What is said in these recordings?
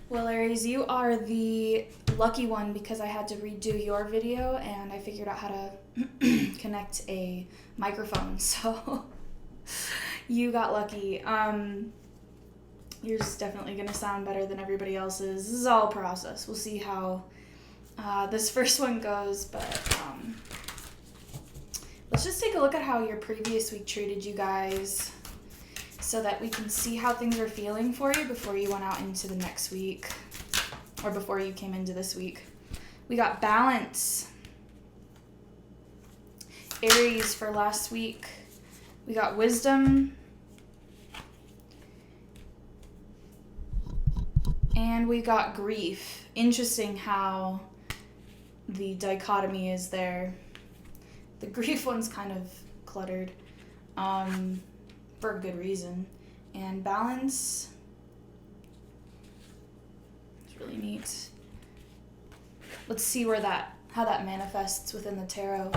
Well, Aries, you are the lucky one because I had to redo your video and I figured out how to connect a microphone. So you got lucky. Yours is definitely going to sound better than everybody else's. This is all a process. We'll see how this first one goes, but let's just take a look at how your previous week treated you guys so that we can see how things are feeling for you before you went out into the next week or before you came into this week. We got balance. Aries for last week. We got wisdom. And we got grief. Interesting how the dichotomy is there. The grief one's kind of cluttered. For a good reason. And balance, it's really neat. Let's see how that manifests within the tarot.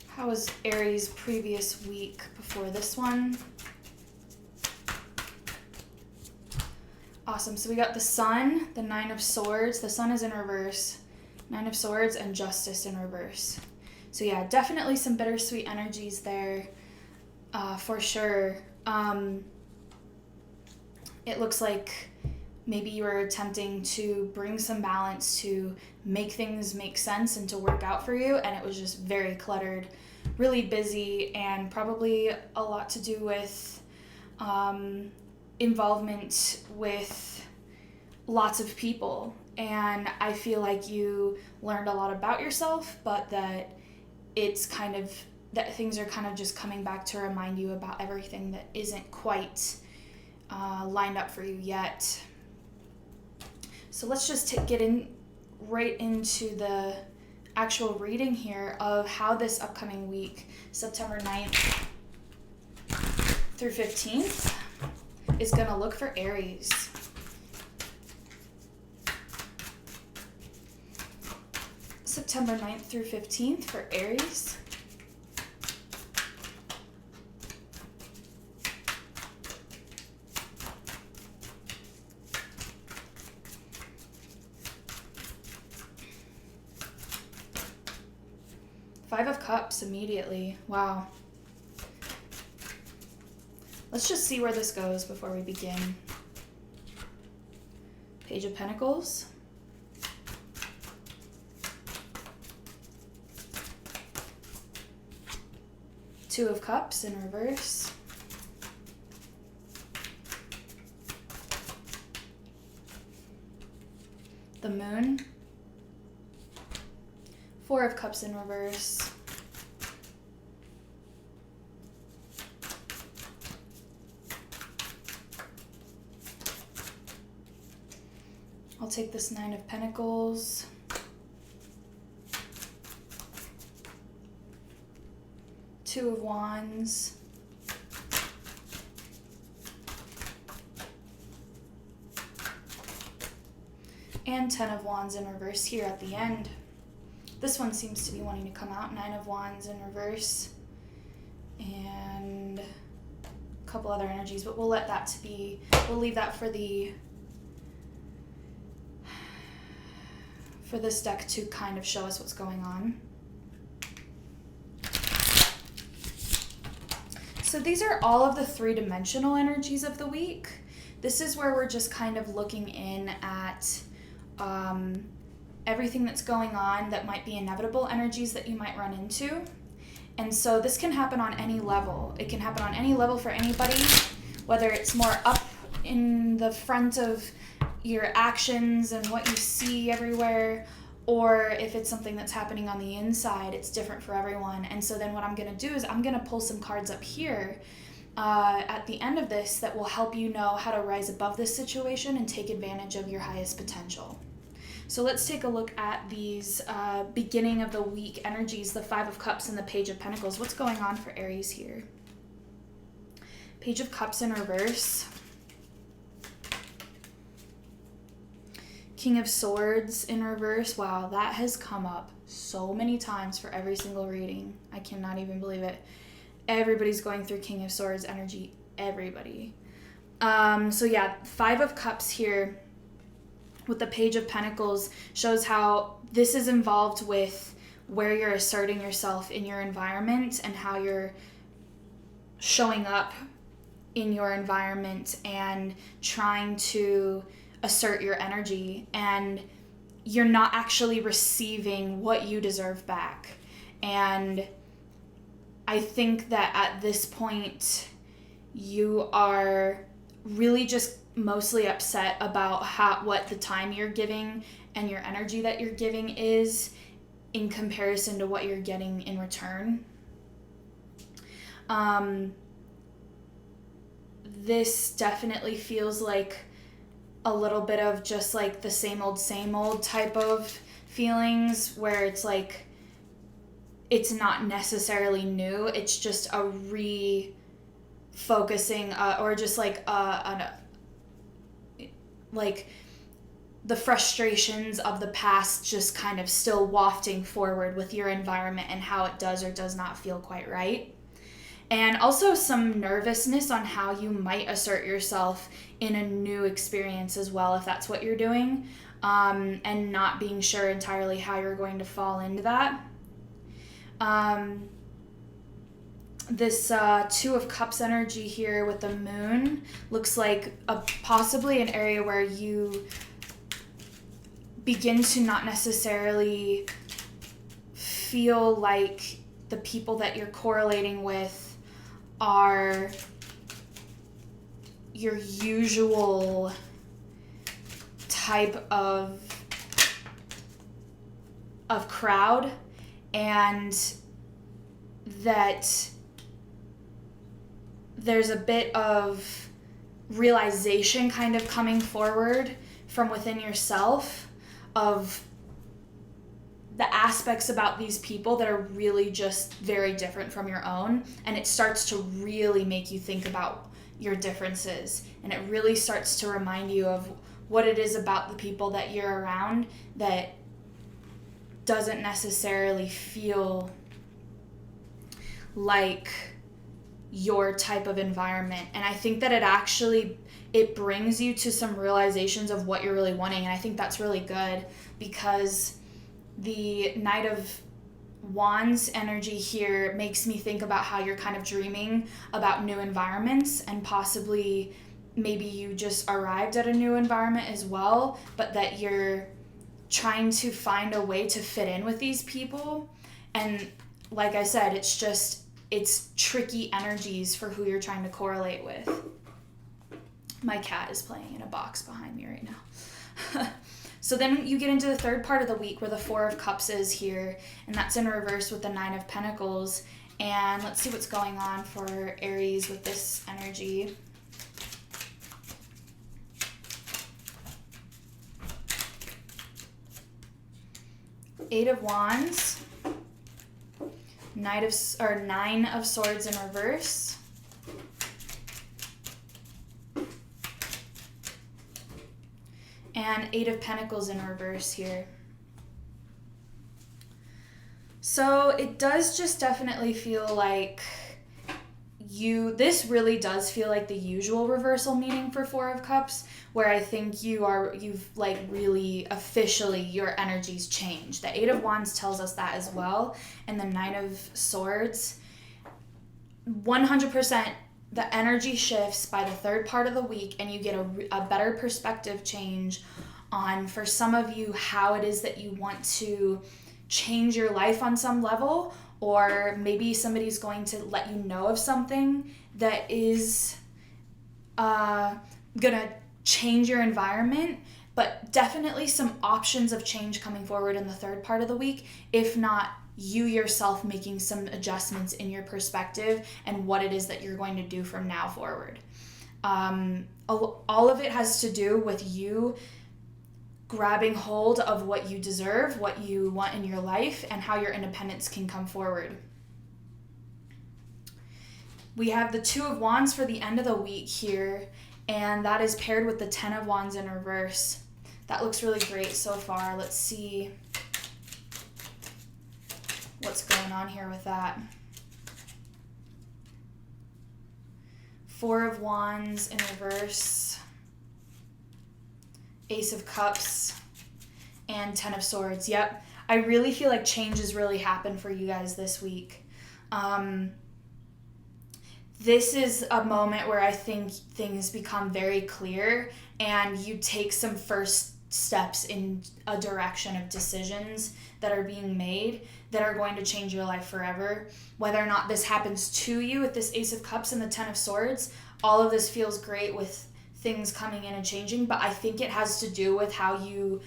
How was Aries' previous week before this one? Awesome. So we got the Sun, the Nine of Swords. The Sun is in reverse. Nine of Swords and Justice in reverse. So yeah, definitely some bittersweet energies there for sure. It looks like maybe you were attempting to bring some balance to make things make sense and to work out for you, and it was just very cluttered, really busy, and probably a lot to do with involvement with lots of people. And I feel like you learned a lot about yourself, but that things are kind of just coming back to remind you about everything that isn't quite lined up for you yet. So let's just get right into the actual reading here of how this upcoming week, September 9th through 15th, is going to look for Aries. September 9th through 15th for Aries. Five of Cups immediately. Wow. Let's just see where this goes before we begin. Page of Pentacles. Two of Cups in reverse. The Moon. Four of Cups in reverse. I'll take this Nine of Pentacles. Two of Wands. And Ten of Wands in reverse here at the end. This one seems to be wanting to come out. Nine of Wands in reverse. And a couple other energies, but we'll leave that for this deck to kind of show us what's going on. So these are all of the three-dimensional energies of the week. This is where we're just kind of looking in at everything that's going on that might be inevitable energies that you might run into. And so this can happen on any level. It can happen on any level for anybody, whether it's more up in the front of your actions and what you see everywhere, or if it's something that's happening on the inside. It's different for everyone. And so then what I'm going to do is I'm going to pull some cards up here at the end of this that will help you know how to rise above this situation and take advantage of your highest potential. So let's take a look at these beginning of the week energies, the Five of Cups and the Page of Pentacles. What's going on for Aries here? Page of Cups in reverse. King of Swords in reverse. Wow, that has come up so many times for every single reading. I cannot even believe it. Everybody's going through King of Swords energy. Everybody. So yeah, 5 of Cups here with the Page of Pentacles shows how this is involved with where you're asserting yourself in your environment and how you're showing up in your environment and trying to assert your energy, and you're not actually receiving what you deserve back. And I think that at this point you are really just mostly upset about what the time you're giving and your energy that you're giving is in comparison to what you're getting in return. This definitely feels like a little bit of just like the same old type of feelings, where it's like it's not necessarily new, it's just a refocusing or just like like the frustrations of the past just kind of still wafting forward with your environment and how it does or does not feel quite right. And also some nervousness on how you might assert yourself in a new experience as well, if that's what you're doing, and not being sure entirely how you're going to fall into that. This 2 of Cups energy here with the Moon looks like possibly an area where you begin to not necessarily feel like the people that you're correlating with are your usual type of crowd, and that there's a bit of realization kind of coming forward from within yourself of the aspects about these people that are really just very different from your own, and it starts to really make you think about your differences, and it really starts to remind you of what it is about the people that you're around that doesn't necessarily feel like your type of environment. And I think that it brings you to some realizations of what you're really wanting, and I think that's really good, because the Knight of Wands energy here makes me think about how you're kind of dreaming about new environments, and possibly maybe you just arrived at a new environment as well, but that you're trying to find a way to fit in with these people. And like I said, it's tricky energies for who you're trying to correlate with. My cat is playing in a box behind me right now. So then you get into the third part of the week where the 4 of Cups is here, and that's in reverse with the 9 of Pentacles. And let's see what's going on for Aries with this energy. Eight of Wands, 9 of Swords in reverse, and 8 of Pentacles in reverse here. So it does just definitely feel like this really does feel like the usual reversal meaning for 4 of Cups, where I think you've like really officially your energies changed. The 8 of Wands tells us that as well, and the 9 of Swords, 100% the energy shifts by the third part of the week, and you get a better perspective change on, for some of you, how it is that you want to change your life on some level, or maybe somebody's going to let you know of something that is gonna change your environment, but definitely some options of change coming forward in the third part of the week, if not you yourself making some adjustments in your perspective and what it is that you're going to do from now forward. All of it has to do with you grabbing hold of what you deserve, what you want in your life, and how your independence can come forward. We have the 2 of Wands for the end of the week here, and that is paired with the 10 of Wands in reverse. That looks really great so far. Let's see what's going on here with that. Four of Wands in reverse, Ace of Cups, and Ten of Swords. Yep, I really feel like change has really happened for you guys this week. This is a moment where I think things become very clear and you take some first steps in a direction of decisions that are being made that are going to change your life forever. Whether or not this happens to you with this Ace of Cups and the Ten of Swords, all of this feels great with things coming in and changing, but I think it has to do with how you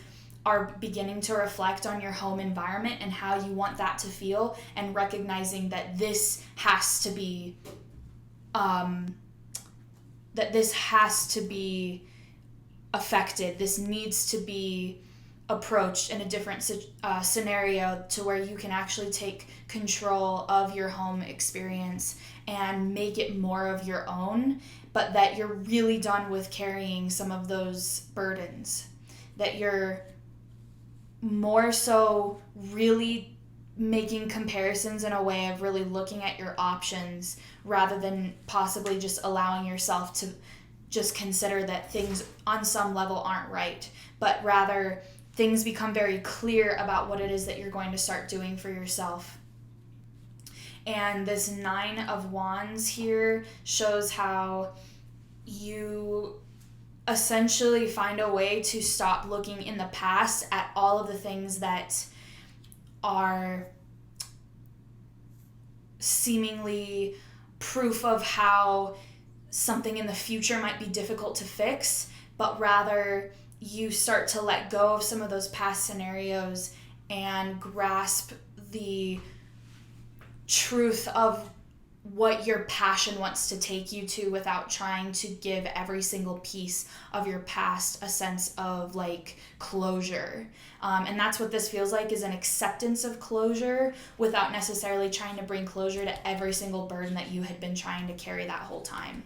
are beginning to reflect on your home environment and how you want that to feel, and recognizing that this has to be affected. This needs to be approached in a different scenario to where you can actually take control of your home experience and make it more of your own, but that you're really done with carrying some of those burdens, that you're more so really making comparisons in a way of really looking at your options rather than possibly just allowing yourself to just consider that things on some level aren't right, but rather things become very clear about what it is that you're going to start doing for yourself. And this Nine of Wands here shows how you essentially find a way to stop looking in the past at all of the things that are seemingly proof of how something in the future might be difficult to fix, but rather you start to let go of some of those past scenarios and grasp the truth of what your passion wants to take you to without trying to give every single piece of your past a sense of like closure. And that's what this feels like, is an acceptance of closure without necessarily trying to bring closure to every single burden that you had been trying to carry that whole time.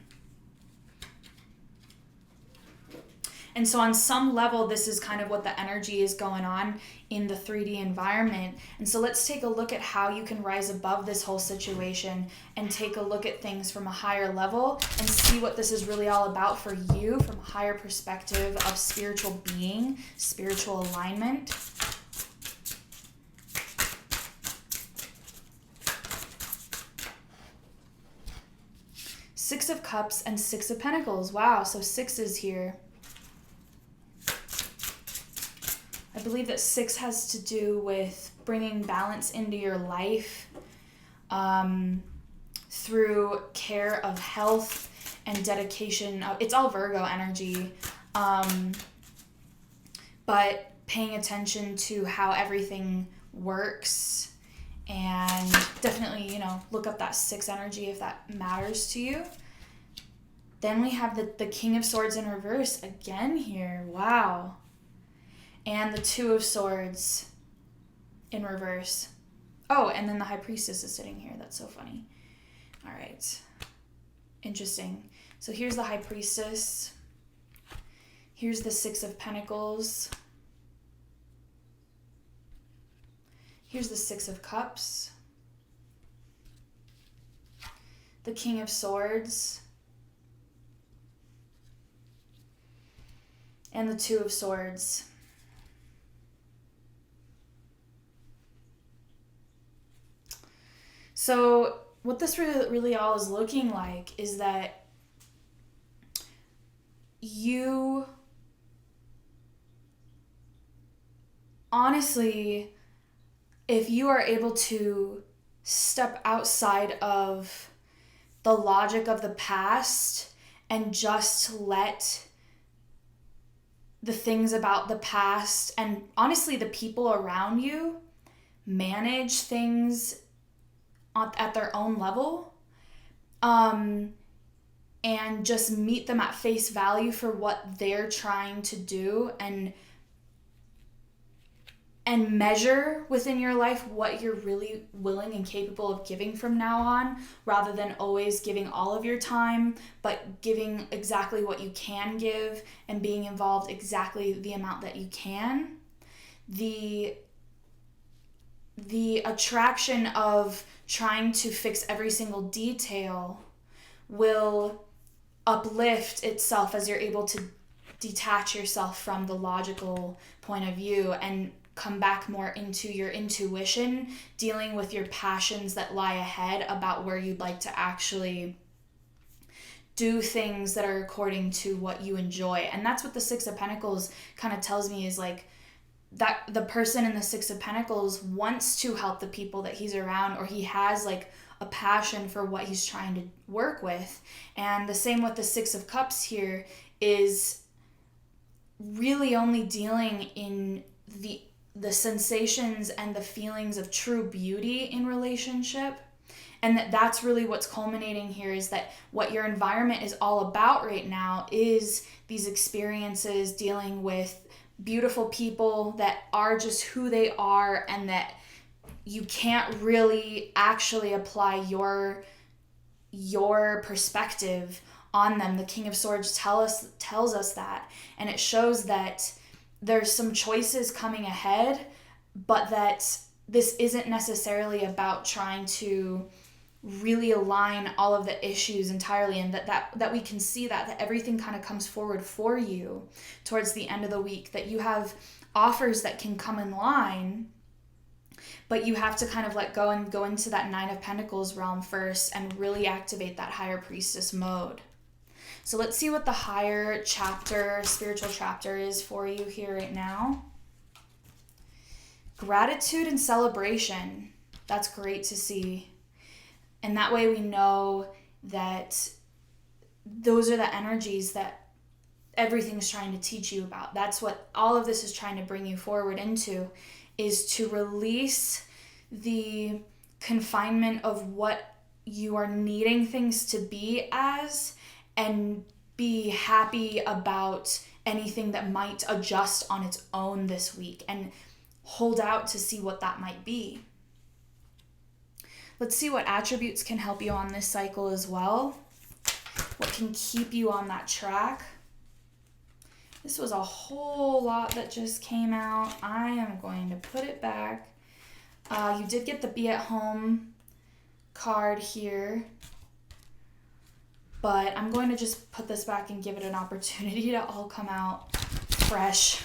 And so on some level, this is kind of what the energy is going on in the 3D environment. And so let's take a look at how you can rise above this whole situation and take a look at things from a higher level and see what this is really all about for you from a higher perspective of spiritual being, spiritual alignment. Six of Cups and Six of Pentacles. Wow, so six is here. I believe that six has to do with bringing balance into your life through care of health and dedication. It's all Virgo energy, but paying attention to how everything works, and definitely, look up that six energy if that matters to you. Then we have the King of Swords in reverse again here. Wow. And the Two of Swords in reverse. Oh, and then the High Priestess is sitting here. That's so funny. All right. Interesting. So here's the High Priestess. Here's the Six of Pentacles. Here's the Six of Cups. The King of Swords. And the Two of Swords. So what this really all is looking like is that you honestly, if you are able to step outside of the logic of the past and just let the things about the past and honestly the people around you manage things at their own level, and just meet them at face value for what they're trying to do, and and measure within your life what you're really willing and capable of giving from now on, rather than always giving all of your time, but giving exactly what you can give and being involved exactly the amount that you can. The attraction of trying to fix every single detail will uplift itself as you're able to detach yourself from the logical point of view and come back more into your intuition, dealing with your passions that lie ahead about where you'd like to actually do things that are according to what you enjoy. And that's what the Six of Pentacles kind of tells me, is like that the person in the Six of Pentacles wants to help the people that he's around, or he has like a passion for what he's trying to work with. And the same with the Six of Cups here, is really only dealing in the sensations and the feelings of true beauty in relationship. And that's really what's culminating here, is that what your environment is all about right now is these experiences dealing with beautiful people that are just who they are, and that you can't really actually apply your perspective on them. The King of Swords tells us that, and it shows that there's some choices coming ahead, but that this isn't necessarily about trying to really align all of the issues entirely, and that we can see that everything kind of comes forward for you towards the end of the week, that you have offers that can come in line, but you have to kind of let go and go into that Nine of Pentacles realm first and really activate that higher priestess mode. So let's see what the higher chapter, spiritual chapter is for you here right now. Gratitude and celebration. That's great to see. And that way we know that those are the energies that everything's trying to teach you about. That's what all of this is trying to bring you forward into, is to release the confinement of what you are needing things to be as, and be happy about anything that might adjust on its own this week, and hold out to see what that might be. Let's see what attributes can help you on this cycle as well. What can keep you on that track. This was a whole lot that just came out. I am going to put it back. You did get the Be at Home card here, but I'm going to just put this back and give it an opportunity to all come out fresh.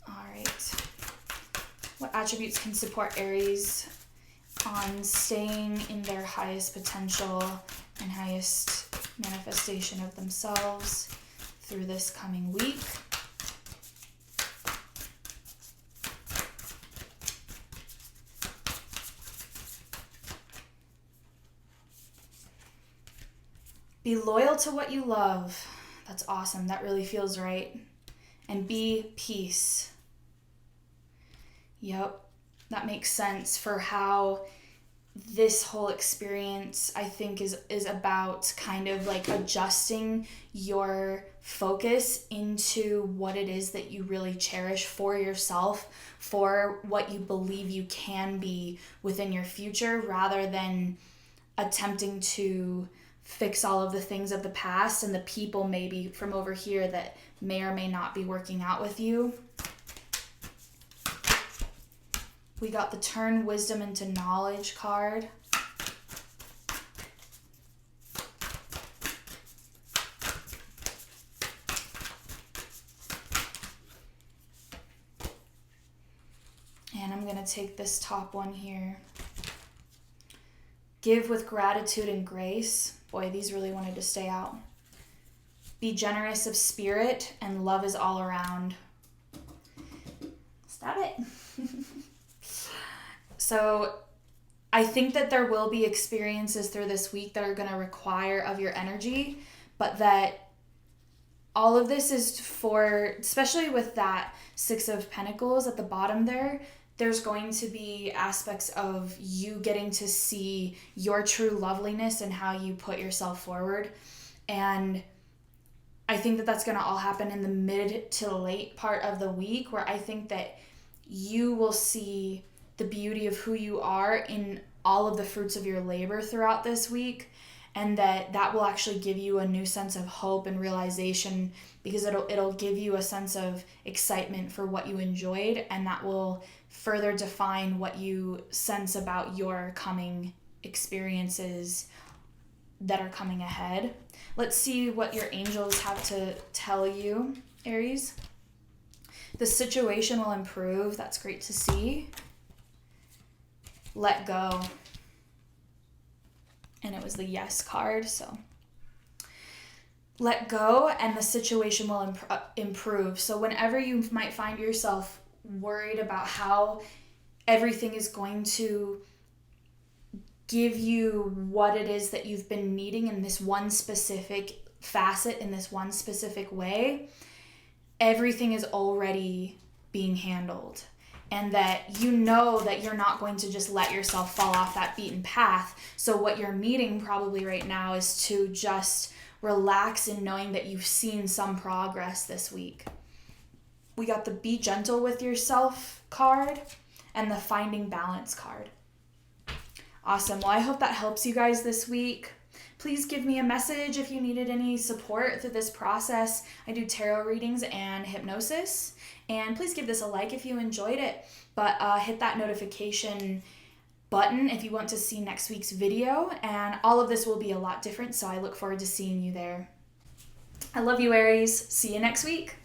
All right. What attributes can support Aries on staying in their highest potential and highest manifestation of themselves through this coming week? Be loyal to what you love. That's awesome. That really feels right. And be peace. Yep. That makes sense for how this whole experience, I think, is about kind of like adjusting your focus into what it is that you really cherish for yourself, for what you believe you can be within your future, rather than attempting to fix all of the things of the past and the people maybe from over here that may or may not be working out with you. We got the Turn Wisdom into Knowledge card. And I'm going to take this top one here. Give with gratitude and grace. Boy, these really wanted to stay out. Be generous of spirit, and love is all around. Stop it. So I think that there will be experiences through this week that are going to require of your energy, but that all of this is for, especially with that Six of Pentacles at the bottom there, there's going to be aspects of you getting to see your true loveliness and how you put yourself forward. And I think that that's going to all happen in the mid to late part of the week, where I think that you will see the beauty of who you are in all of the fruits of your labor throughout this week, and that will actually give you a new sense of hope and realization, because it'll give you a sense of excitement for what you enjoyed, and that will further define what you sense about your coming experiences that are coming ahead. Let's see what your angels have to tell you, Aries. The situation will improve. That's great to see. Let go. And it was the yes card, so let go and the situation will improve. So whenever you might find yourself worried about how everything is going to give you what it is that you've been needing in this one specific facet, in this one specific way, everything is already being handled. And that you know that you're not going to just let yourself fall off that beaten path. So what you're needing probably right now is to just relax in knowing that you've seen some progress this week. We got the Be Gentle with Yourself card and the Finding Balance card. Awesome. Well, I hope that helps you guys this week. Please give me a message if you needed any support through this process. I do tarot readings and hypnosis. And please give this a like if you enjoyed it. But hit that notification button if you want to see next week's video. And all of this will be a lot different, so I look forward to seeing you there. I love you, Aries. See you next week.